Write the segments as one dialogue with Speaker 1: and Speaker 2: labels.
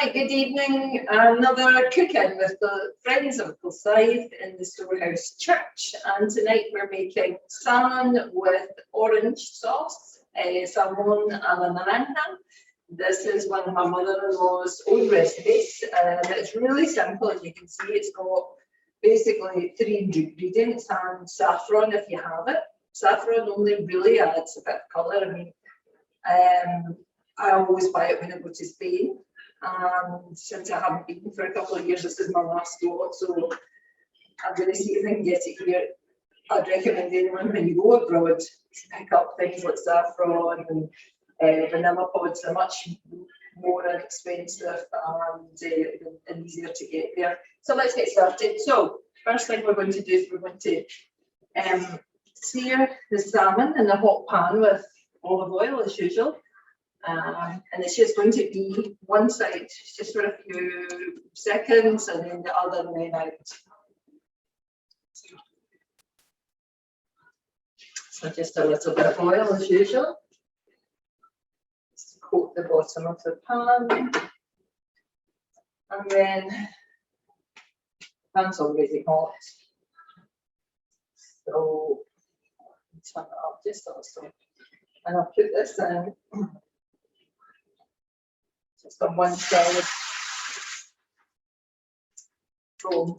Speaker 1: Right, good evening. Another cook-in with the Friends of Kilsyth in the Storehouse Church. And tonight we're making salmon with orange sauce, salmon alla naranja. This is one of my mother-in-law's own recipes. It's really simple, as you can see. It's got basically 3 ingredients and saffron if you have it. Saffron only really adds a bit of colour. I mean, I always buy it when I go to Spain. And since I haven't been for a couple of years, this is my last lot, so I'm going to see if I can get it here. I'd recommend anyone when you go abroad to pick up things like saffron and vanilla pods. They're much more inexpensive and easier to get there. So let's get started. So first thing we're going to do is we're going to sear the salmon in a hot pan with olive oil as usual. And it's just going to be one side just for a few seconds and then the other and then out. So just a little bit of oil as usual. Just to coat the bottom of the pan. And then the pan's already hot. So turn it up just a little. And I'll put this in. Just on one side. Boom.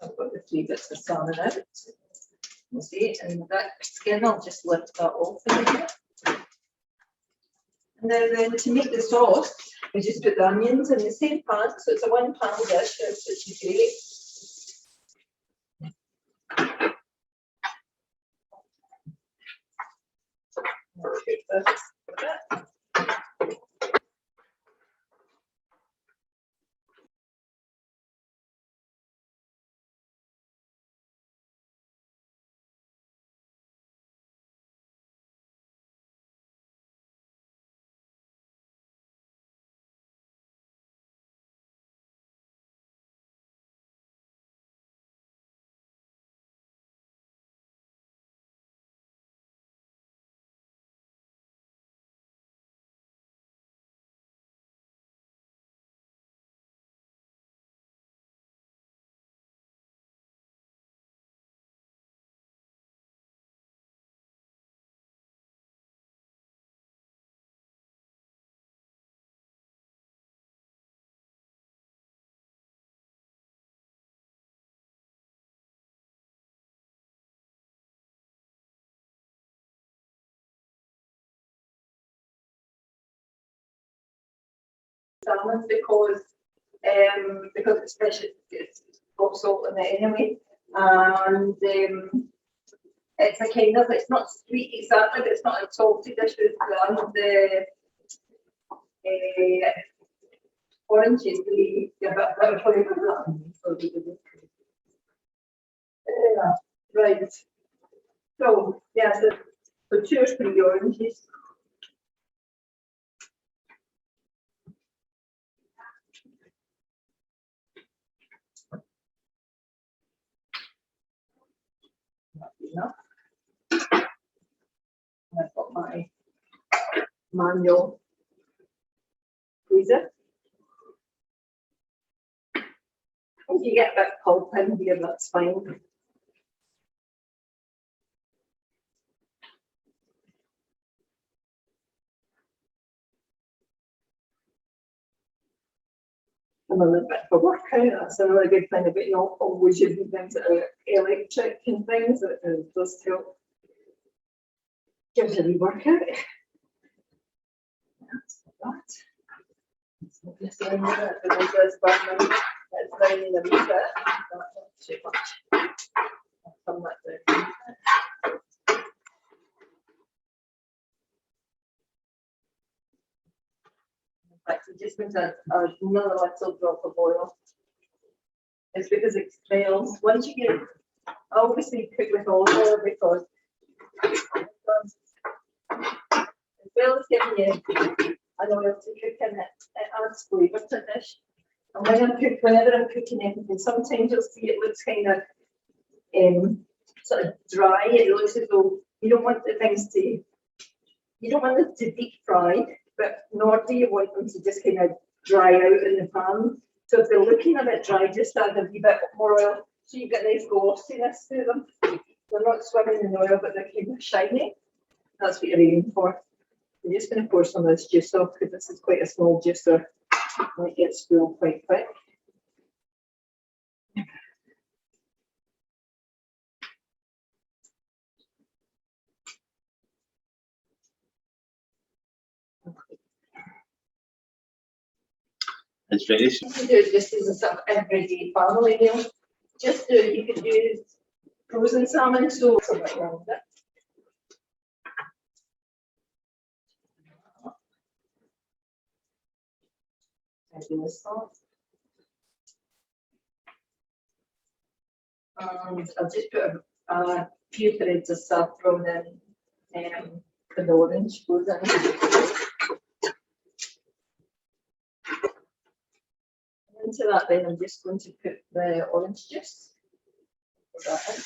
Speaker 1: I've got the 3 bits of salmon out. You see, and that skin, I'll just lift that off in here. And then to make the sauce, we just put the onions in the same pan, so it's a 1 pan dish, which is great. Let's put this a bit. Salmon because it's fish, it's got salt in it anyway, and it's a kind of, it's not sweet exactly, but it's not a salty dish with the oranges. They give it a bit of flavour. Right. So yeah, so cheers for the oranges. Enough. I've got my manual freezer. If you get a bit of pulp in here, that's fine. I'm a little bit of a workout. That's a really good thing about not always using things that are electric and things. It does help. Gives you a workout. That's that. So just in there, the is burning. It's down in a wee bit. Not too much. I'll come that down. In fact, we just need another little drop of oil. It's because it trails. Once you get, obviously cook with olive oil because As well as giving you an oil to cook in it, it adds flavour to the dish. And whenever I'm cooking anything, sometimes you'll see it looks kind of sort of dry. It looks as though you don't want the things to, you don't want them to deep fry, but nor do you want them to just kind of dry out in the pan. So if they're looking a bit dry, just add a wee bit more oil so you get nice glossiness to them. They're not swimming in oil, but they're kind of shiny. That's what you're aiming for. I'm just going to pour some of this juice off because this is quite a small juicer and it gets full quite quick.
Speaker 2: It's finished.
Speaker 1: You can do it just as a sort of everyday family meal. Just do it. You could use frozen salmon, so it's a bit longer. This sauce. And I'll just put a few threads of saffron in the orange goes in. Into that then I'm just going to put the orange juice. Put that in.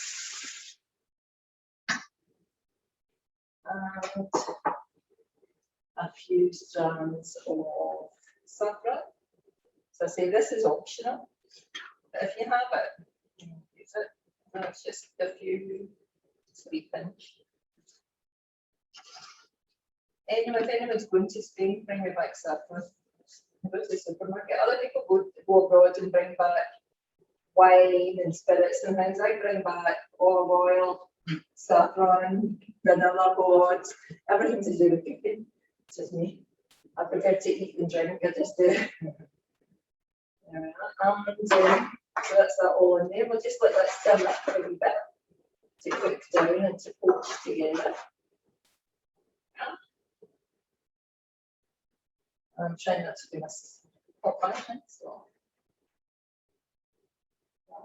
Speaker 1: And a few strands of saffron. So I say this is optional, but if you have it, use it. That's just a few, sweet pinch. Anyway, if anyone's going to Spain, bring me back saffron. Go to the supermarket. Other people go abroad and bring back wine and spirits and things. I bring back olive oil, saffron, vanilla pods, everything to do with cooking. It's just me. I prefer to eat and drink. I just do. And so that's that all in there. We'll just let that simmer for a wee bit to cook down and to poach together. I'm trying not to do this hot passion, so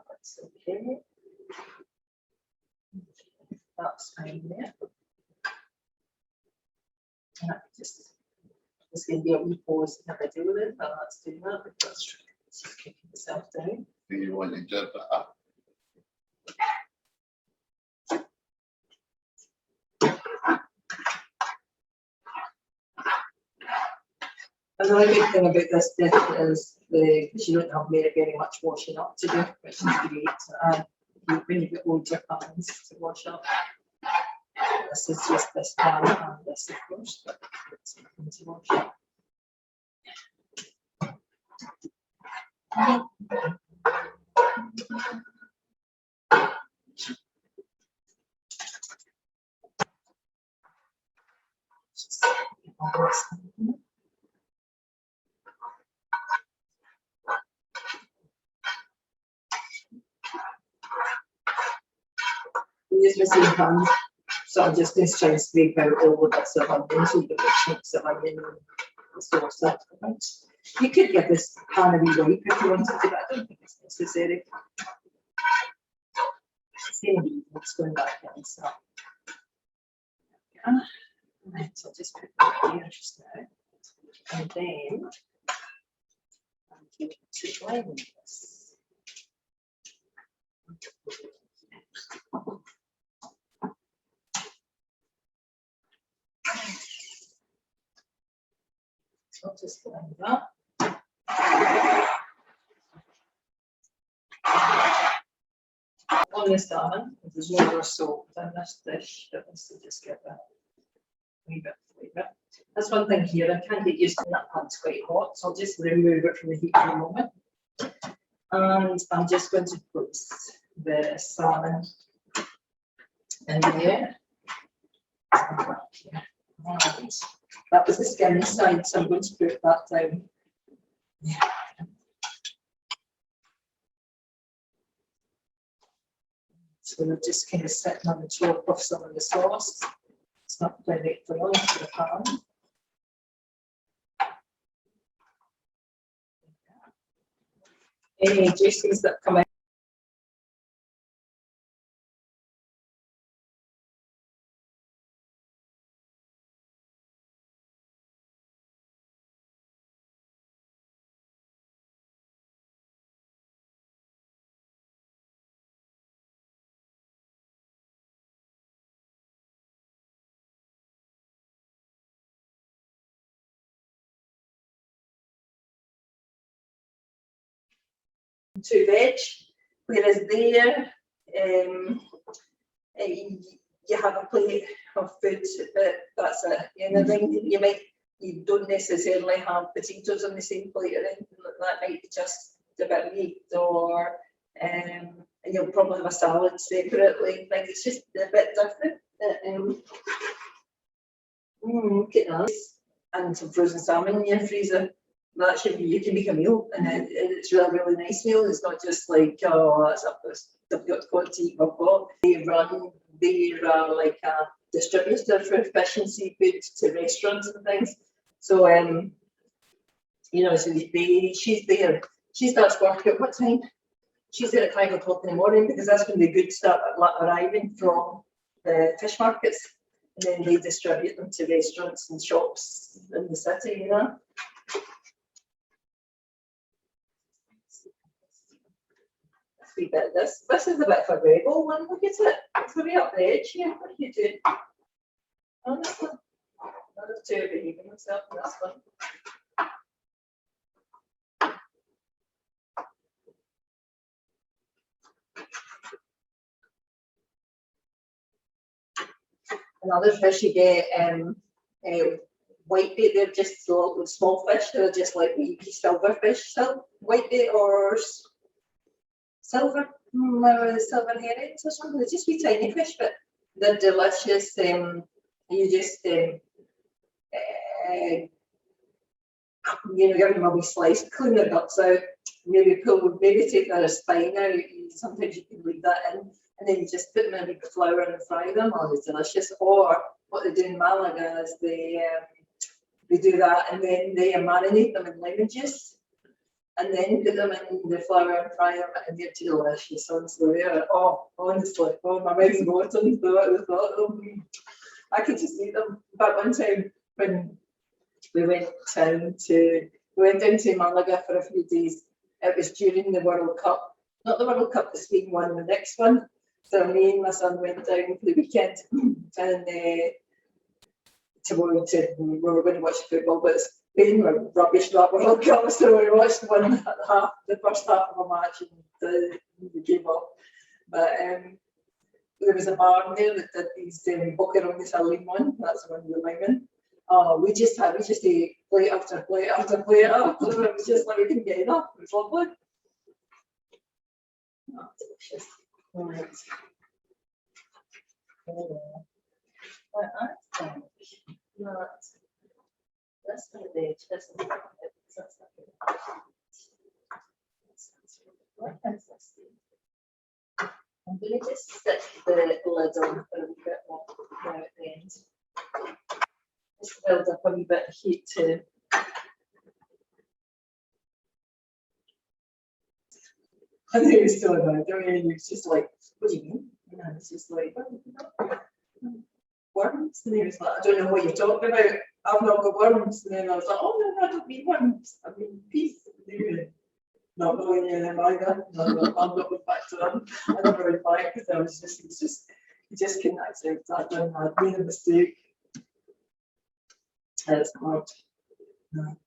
Speaker 1: that's okay. That's fine there. And just there's going to be a wee pause in the video with it, while that's doing that, because that's just cooking itself down.
Speaker 2: Do you want to do that?
Speaker 1: Another good thing about this dish is because you don't have very much washing up to do, which is great. When you've got loads of pans to wash up, this is just this pan and this, of course, but it's nothing to wash up. Use the same pan, so I'm just going to try and scrape out all the bits of onion so you get the chunks of onion and the sauce afterwards. You could give this pan a wee wipe if you wanted to, but I don't think it's necessary. Same it's going back in, so. Yeah. Right, so I'll just put that here just now. And then I'm going to blend this. So I'll just blend that. On the salmon, there's no more salt in this dish, that wants to just get that wee bit of flavour. That's one thing here, I can't get used to that pan's quite hot, so I'll just remove it from the heat for a moment. And I'm just going to put the salmon in there. And that was the skinny side, so I'm going to put that down. Yeah. So we're just kind of sitting on the top of some of the sauce. It's not directly onto the pan. Any juices that come out. 2 veg, whereas there you have a plate of food, but that's it. Anything you don't necessarily have potatoes on the same plate or anything like that. Might be just a bit of meat, or and you'll probably have a salad separately. Like, it's just a bit different. Look at that. And some frozen salmon in your freezer. That should be, you can make a meal, and it's really, really nice meal. It's not just like, oh, that's up this, I've got to eat my pot. They are like a distributor for fish and seafood to restaurants and things. So, so she's there. She starts work at what time? She's there at 5 o'clock in the morning, because that's when the goods start arriving from the fish markets, and then they distribute them to restaurants and shops in the city. Wee bit of this. This is a bit of a rebel one. Look at it. It's way up the edge here. What are you doing? Honestly, another 2 behaving themselves in this one. Another fish you get, whitebait. They're just little small fish. They're just like wee silver fish. Whitebait or silver herrings or something. They're just wee tiny fish, but they're delicious. You just give them a wee slice, clean their guts out, maybe take their spine out. Sometimes you can leave that in, and then you just put them in a big flour and fry them. Oh, it's delicious. Or what they do in Malaga is they do that, and then they marinate them in lemon juice, and then put them in the flour and fry them, and they're delicious. Honestly, honestly, my mouth's watering the thought of them. I could just eat them. But one time when we went down to Malaga for a few days, it was during the World Cup. Not the World Cup, the Spain won, the next one. So me and my son went down for the weekend, and we were going to watch football, but Spain were rubbish that World Cup, so we watched the first half of a match, and we gave up. But there was a bar there that did these boquerones al limón. That's one of the lemon. We just ate plate after plate after plate after. It was just like we couldn't get enough. It was lovely. Oh, delicious. Right. I think that that's the veg. That's the what is this? I'm going to just stick the lid on for a wee bit more now at the end. Just build up a wee bit of heat too. I think it's still about it. It's just like, what do you mean? It's just like, worms. And he was like, I don't know what you're talking about. I've not got worms. And then I was like, oh no, I don't mean worms. I mean peas. Not knowing them either. No, I'm not going back to them. I never went back because I was you just couldn't accept that. I made a mistake. It's hard. No.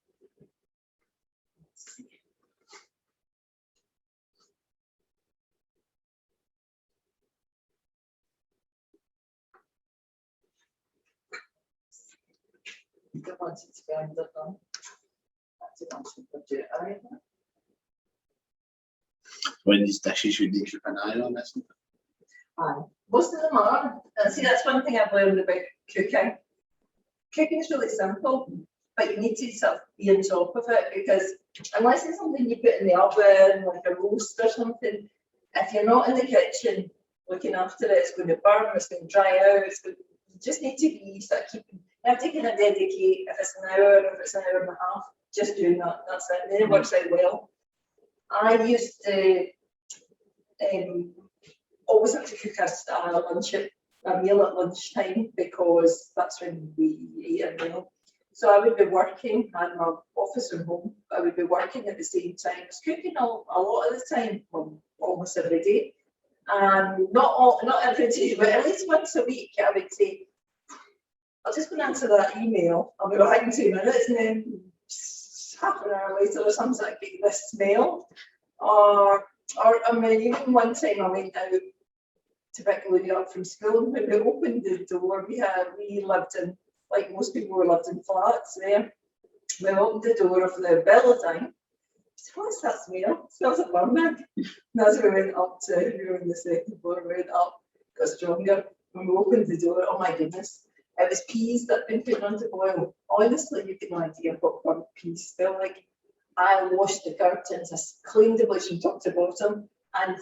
Speaker 1: I don't want it to be underdone. I don't want to do it either.
Speaker 2: When these dishes you need to keep an eye on, isn't it?
Speaker 1: Aye. Most of them are. And see, that's one thing I've learned about cooking. Cooking is really simple, but you need to sort of be on top of it, because unless it's something you put in the oven, like a roast or something, if you're not in the kitchen looking after it, it's going to burn, it's going to dry out. You just need to be sort of keeping. You have to kind of dedicate, if it's an hour, if it's an hour and a half, just doing that. That's it. And then it works out well. I used to always have to cook a meal at lunchtime, because that's when we eat a meal. So I would be working, I had my office from home, I would be working at the same time. I was cooking a lot of the time, well, almost every day. And not every day, but at least once a week I would say, I'll just go and answer that email. I'll be back in 2 minutes, and then half an hour later or something, I get this smell. Or I mean, even one time I went out to pick Louis up from school, and when we opened the door, we lived in, like most people lived in flats there. We opened the door of the building. What's that smell? It smells of burning. And as we went up we were on the second floor, we went up, got stronger. When we opened the door, oh my goodness, it was peas that had been put on to boil. Honestly, you've got no idea what burnt peas smell like. I washed the curtains, I cleaned the place from top to bottom, and